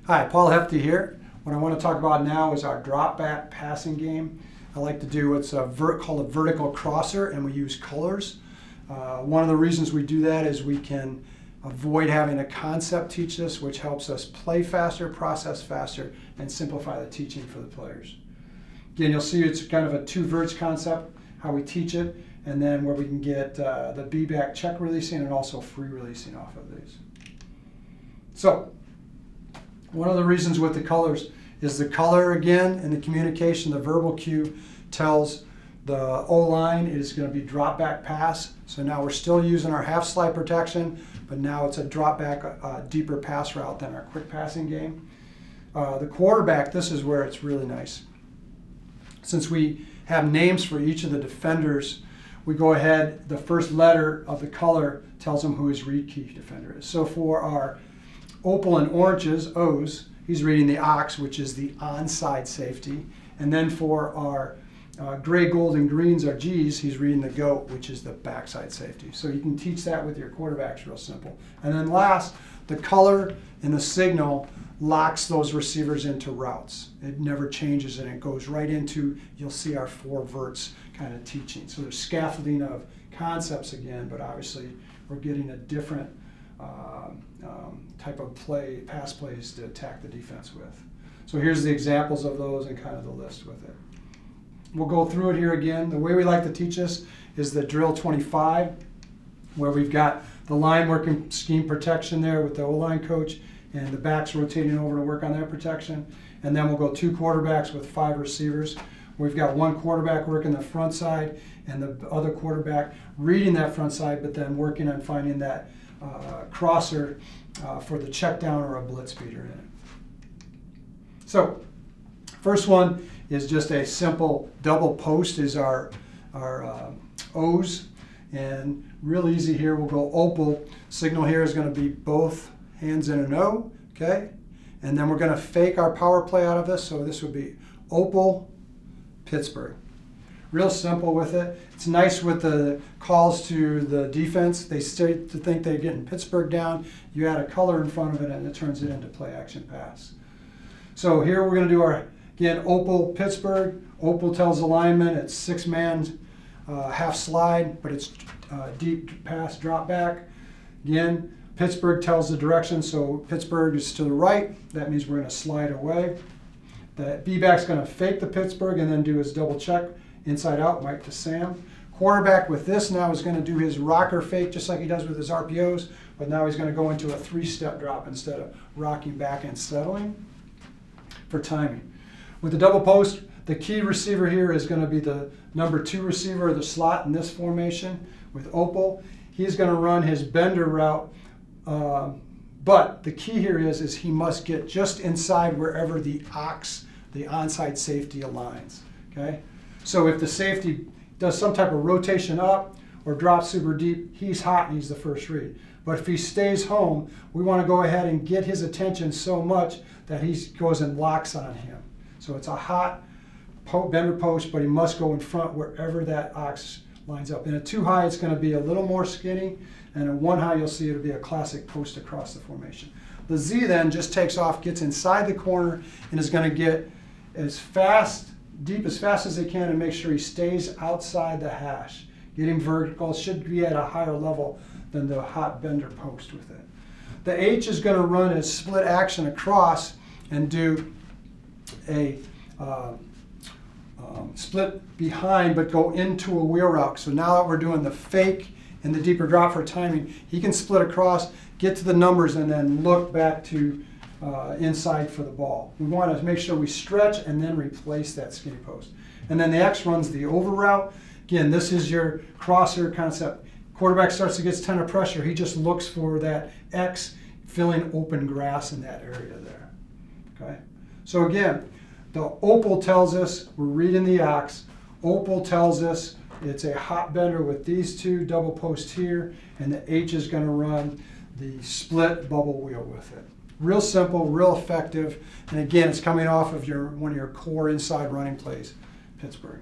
Hi, Paul Hefty here. What I want to talk about now is our drop back passing game. I like to do what's called a vertical crosser, and we use colors. One of the reasons we do that is we can avoid having a concept teach us, which helps us play faster, process faster, and simplify the teaching for the players. Again, you'll see it's kind of a two verts concept, how we teach it, and then where we can get the B-back check releasing and also free releasing off of these. So, one of the reasons with the colors is the color, again, in the communication, the verbal cue tells the O-line is going to be drop back pass. So now we're still using our half slide protection, but now it's a drop back, deeper pass route than our quick passing game. The quarterback, this is where it's really nice. Since we have names for each of the defenders, we go ahead, the first letter of the color tells them who his read key defender is. So for our opal and oranges, O's, he's reading the ox, which is the onside safety. And then for our gray, gold, and greens, our G's, he's reading the goat, which is the backside safety. So you can teach that with your quarterbacks real simple. And then last, the color and the signal locks those receivers into routes. It never changes, and it goes right into, you'll see our four verts kind of teaching. So there's scaffolding of concepts again, but obviously we're getting a different type of pass plays to attack the defense with. So here's the examples of those and kind of the list with it. We'll go through it here again. The way we like to teach this is the drill 25, where we've got the line working scheme protection there with the O-line coach, and the backs rotating over to work on their protection. And then we'll go two quarterbacks with five receivers. We've got one quarterback working the front side and the other quarterback reading that front side, but then working on finding that crosser for the check down or a blitz beater in it. So first one is just a simple double post is our O's, and real easy here. We'll go opal. Signal here is going to be both hands in an O, okay? And then we're going to fake our power play out of this, so this would be opal, Pittsburgh. Real simple with it. It's nice with the calls to the defense. They start to think they're getting Pittsburgh down. You add a color in front of it, and it turns it into play action pass. So here we're going to do our, again, opal, Pittsburgh. Opal tells the lineman it's six-man half slide, but it's deep pass drop back. Again, Pittsburgh tells the direction, so Pittsburgh is to the right. That means we're going to slide away. The B-back's going to fake the Pittsburgh and then do his double check inside out, right to Sam. Quarterback with this now is going to do his rocker fake just like he does with his RPOs, but now he's going to go into a three-step drop instead of rocking back and settling for timing. With the double post, the key receiver here is going to be the number 2 receiver of the slot in this formation. With opal, he's going to run his bender route, but the key here is he must get just inside wherever the ox, the onside safety, aligns. Okay, so if the safety does some type of rotation up or drops super deep, he's hot and he's the first read. But if he stays home, we want to go ahead and get his attention so much that he goes and locks on him. So it's a hot bender post, but he must go in front wherever that ox lines up. In a 2 high, it's going to be a little more skinny, and in 1 high, you'll see it'll be a classic post across the formation. The Z then just takes off, gets inside the corner, and is going to get as fast, deep as fast as they can, and make sure he stays outside the hash. Getting vertical, should be at a higher level than the hot bender post with it. The H is going to run a split action across and do a split behind, but go into a wheel route. So now that we're doing the fake and the deeper drop for timing, he can split across, get to the numbers, and then look back to inside for the ball. We want to make sure we stretch and then replace that skinny post. And then the X runs the over route. Again, this is your crosser concept. Quarterback starts to get 10 of pressure. He just looks for that X filling open grass in that area there. Okay. So again, the opal tells us we're reading the ox. Opal tells us it's a hot bender with these two double posts here, and the H is going to run the split bubble wheel with it. Real simple, real effective, and again, it's coming off of one of your core inside running plays, Pittsburgh.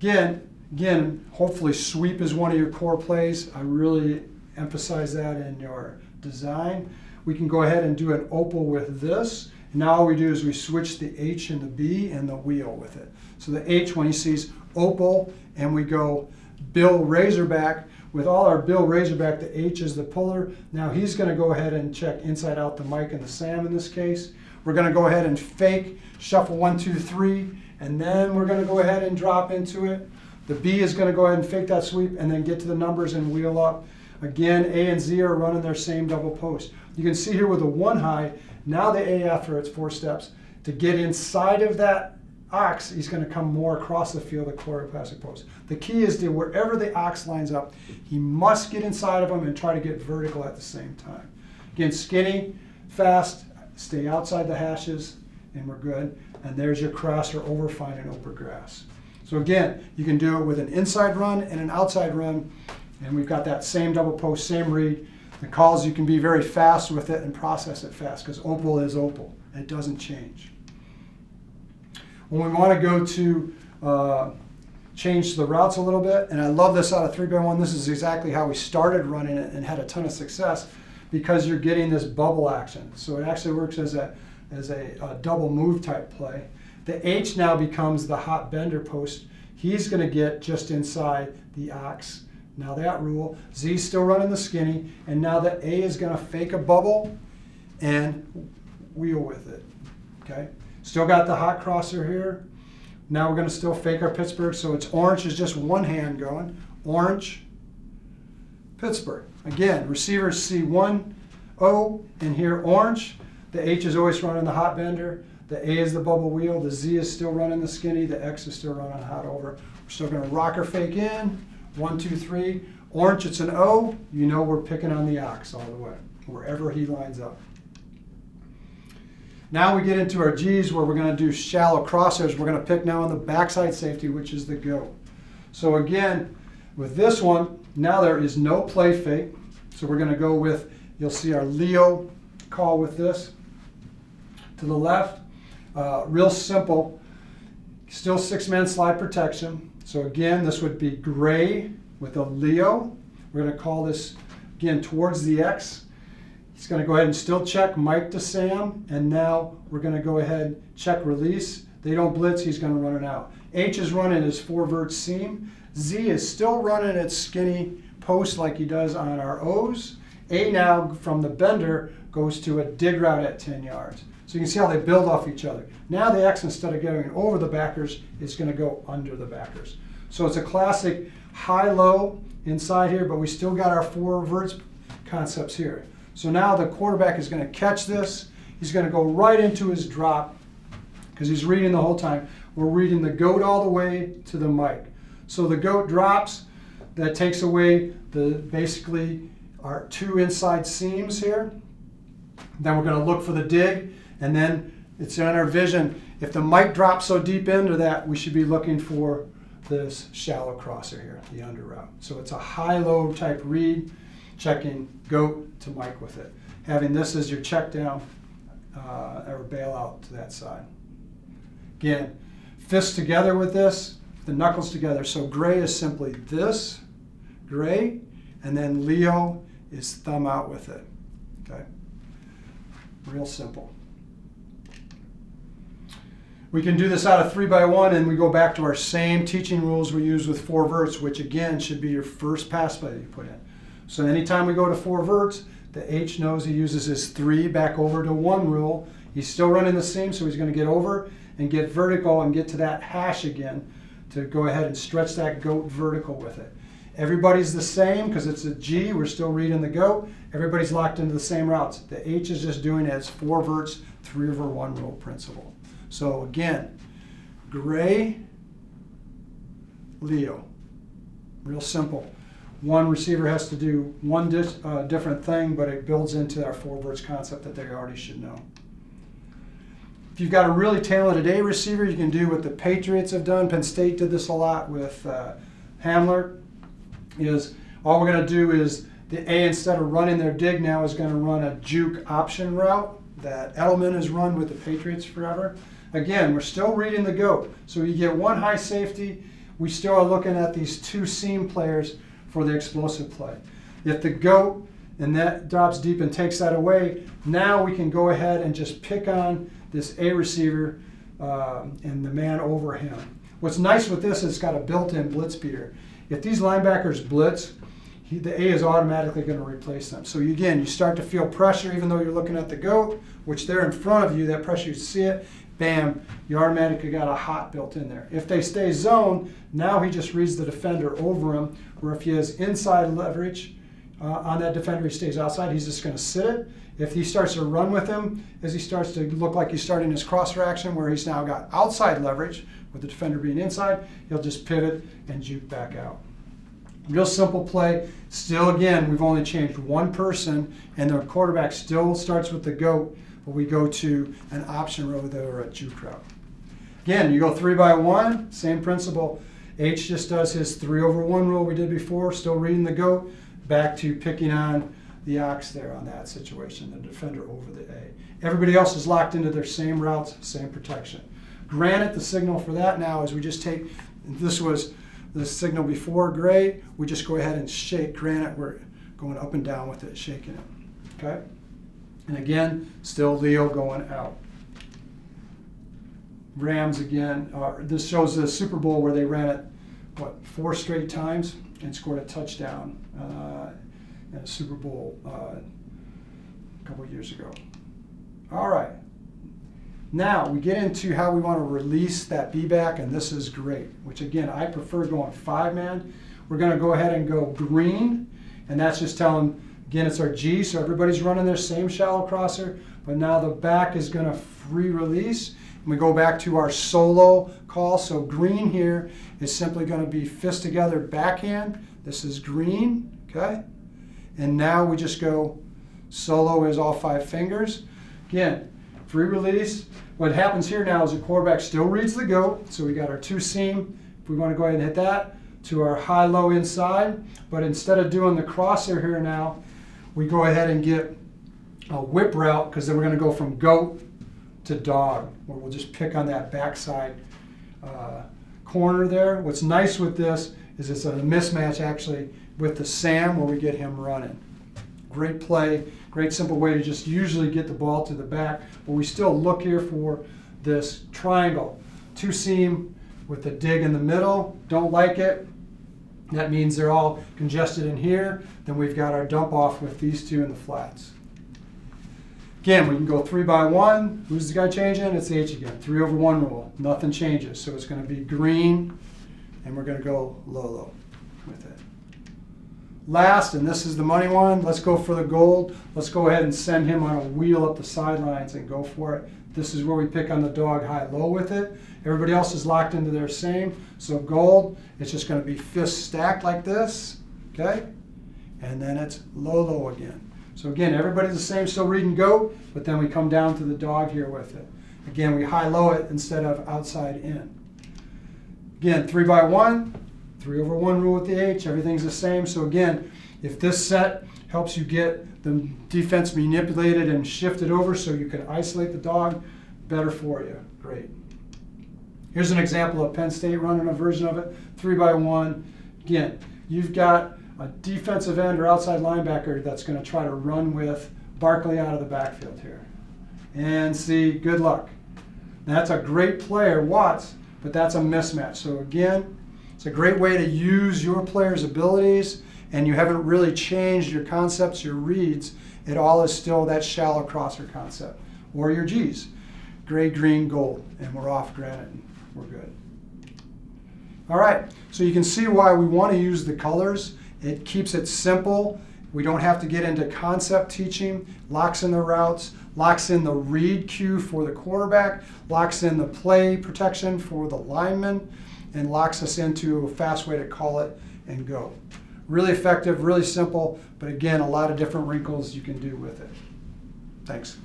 Again, hopefully sweep is one of your core plays. I really emphasize that in your design. we can go ahead and do an opal with this. Now all we do is we switch the H and the B and the wheel with it. So the H, when he sees opal, and we go Bill Razorback. With all our Bill Razorback, the H is the puller. Now he's going to go ahead and check inside out the Mike and the Sam in this case. We're going to go ahead and fake, shuffle 1, 2, 3, and then we're going to go ahead and drop into it. The B is going to go ahead and fake that sweep and then get to the numbers and wheel up. Again, A and Z are running their same double post. You can see here with the 1 high, now the A after its 4 steps. To get inside of that ox, he's going to come more across the field of choriplastic post. The key is to wherever the ox lines up, he must get inside of them and try to get vertical at the same time. Again, skinny, fast, stay outside the hashes, and we're good. And there's your cross or overfine and over grass. So again, you can do it with an inside run and an outside run, and we've got that same double post, same read. The calls, you can be very fast with it and process it fast, because opal is opal. It doesn't change. When we want to go to change the routes a little bit, and I love this out of 3x1, this is exactly how we started running it and had a ton of success, because you're getting this bubble action. So it actually works as a double move type play. The H now becomes the hot bender post. He's going to get just inside the ox. Now that rule. Z's still running the skinny, and now the A is going to fake a bubble and wheel with it. Okay. Still got the hot crosser here. Now we're going to still fake our Pittsburgh. So it's orange is just one hand going. Orange, Pittsburgh. Again, receivers see 1, O, and here orange. The H is always running the hot bender. The A is the bubble wheel. The Z is still running the skinny. The X is still running hot over. We're still going to rocker fake in. 1, 2, 3. Orange, it's an O. You know we're picking on the ox all the way, wherever he lines up. Now we get into our G's where we're going to do shallow crosshairs. We're going to pick now on the backside safety, which is the go. So again, with this one, now there is no play fake. So we're going to go with, you'll see our Leo call with this. To the left, real simple, still 6-man slide protection. So again, this would be gray with a Leo. We're going to call this, again, towards the X. He's going to go ahead and still check Mike to Sam, and now we're going to go ahead, check release. They don't blitz, he's going to run it out. H is running his 4 vert seam. Z is still running its skinny post like he does on our O's. A now, from the bender, goes to a dig route at 10 yards. So you can see how they build off each other. Now the X, instead of going over the backers, is going to go under the backers. So it's a classic high-low inside here, but we still got our 4 verts concepts here. So now the quarterback is going to catch this. He's going to go right into his drop because he's reading the whole time. We're reading the goat all the way to the mic. So the goat drops. That takes away basically our 2 inside seams here. Then we're going to look for the dig, and then it's in our vision. If the mic drops so deep into that, we should be looking for this shallow crosser here, the under route. So it's a high-low type read, checking goat to mic with it. Having this as your check down or bailout to that side. Again, fists together with this, the knuckles together. So gray is simply this, gray, and then Leo is thumb out with it. Okay, real simple. We can do this out of 3x1, and we go back to our same teaching rules we use with 4 verts, which again should be your first pass play that you put in. So anytime we go to 4 verts, the H knows he uses his 3 back over to 1 rule. He's still running the seam, so he's going to get over and get vertical and get to that hash again to go ahead and stretch that goat vertical with it. Everybody's the same because it's a G. We're still reading the goat. Everybody's locked into the same routes. The H is just doing it as 4 verts, 3 over 1 rule principle. So again, gray, Leo. Real simple. One receiver has to do one different thing, but it builds into our 4 verts concept that they already should know. If you've got a really talented A receiver, you can do what the Patriots have done. Penn State did this a lot with Hamler. Is all we're going to do is the A, instead of running their dig now, is going to run a juke option route that Edelman has run with the Patriots forever. Again, we're still reading the goat. So you get 1 high safety. We still are looking at these 2 seam players for the explosive play. If the goat and that drops deep and takes that away. Now we can go ahead and just pick on this A receiver and the man over him. What's nice with this is it's got a built-in blitz beater. If these linebackers blitz, the A is automatically going to replace them. So again, you start to feel pressure even though you're looking at the goat, which they're in front of you, that pressure, you see it, bam, you automatically got a hot built in there. If they stay zone, now he just reads the defender over him, where if he has inside leverage on that defender, he stays outside, he's just going to sit it. If he starts to run with him, as he starts to look like he's starting his crosser action where he's now got outside leverage with the defender being inside, he'll just pivot and juke back out. Real simple play. Still, again, we've only changed one person, and the quarterback still starts with the goat, but we go to an option row there or a juke route. Again, you go 3 by 1, same principle. H just does his 3/1 rule we did before, still reading the goat, back to picking on the ox there on that situation, the defender over the A. Everybody else is locked into their same routes, same protection. Granted, the signal for that now is we just take, this was the signal before gray, we just go ahead and shake granite. We're going up and down with it, shaking it, okay? And again, still Leo going out. Rams again, this shows the Super Bowl where they ran it, 4 straight times and scored a touchdown in a Super Bowl a couple years ago. All right. Now we get into how we want to release that B-back, and this is great, which again, I prefer going 5-man. We're going to go ahead and go green, and that's just telling, again, it's our G, so everybody's running their same shallow crosser, but now the back is going to free release, and we go back to our solo call. So green here is simply going to be fist together backhand. This is green, okay? And now we just go solo is all 5 fingers. Again, free release. What happens here now is the quarterback still reads the goat, so we got our 2 seam. If we want to go ahead and hit that, to our high-low inside, but instead of doing the crosser here now, we go ahead and get a whip route, because then we're going to go from goat to dog, where we'll just pick on that backside corner there. What's nice with this is it's a mismatch actually with the Sam where we get him running. Great play, great simple way to just usually get the ball to the back, but we still look here for this triangle. 2 seam with the dig in the middle, don't like it. That means they're all congested in here. Then we've got our dump off with these 2 in the flats. Again, we can go 3 by 1. Who's the guy changing? It's H again. 3/1 rule. Nothing changes. So it's going to be green, and we're going to go low with it. Last, and this is the money one, let's go for the gold. Let's go ahead and send him on a wheel up the sidelines and go for it. This is where we pick on the dog high-low with it. Everybody else is locked into their same. So gold, it's just going to be fist stacked like this, okay? And then it's low again. So again, everybody's the same, still reading goat, but then we come down to the dog here with it. Again, we high-low it instead of outside in. Again, 3 by 1, 3/1 rule with the H, everything's the same. So again, if this set helps you get the defense manipulated and shifted over so you can isolate the dog, better for you, great. Here's an example of Penn State running a version of it, 3 by 1. Again, you've got a defensive end or outside linebacker that's going to try to run with Barkley out of the backfield here. And see, good luck. That's a great player, Watts, but that's a mismatch. So again, it's a great way to use your player's abilities, and you haven't really changed your concepts, your reads. It all is still that shallow crosser concept, or your G's. Gray, green, gold, and we're off granite, and we're good. All right, so you can see why we want to use the colors. It keeps it simple. We don't have to get into concept teaching, locks in the routes, locks in the read cue for the quarterback, locks in the play protection for the lineman, and locks us into a fast way to call it and go. Really effective, really simple, but again, a lot of different wrinkles you can do with it. Thanks.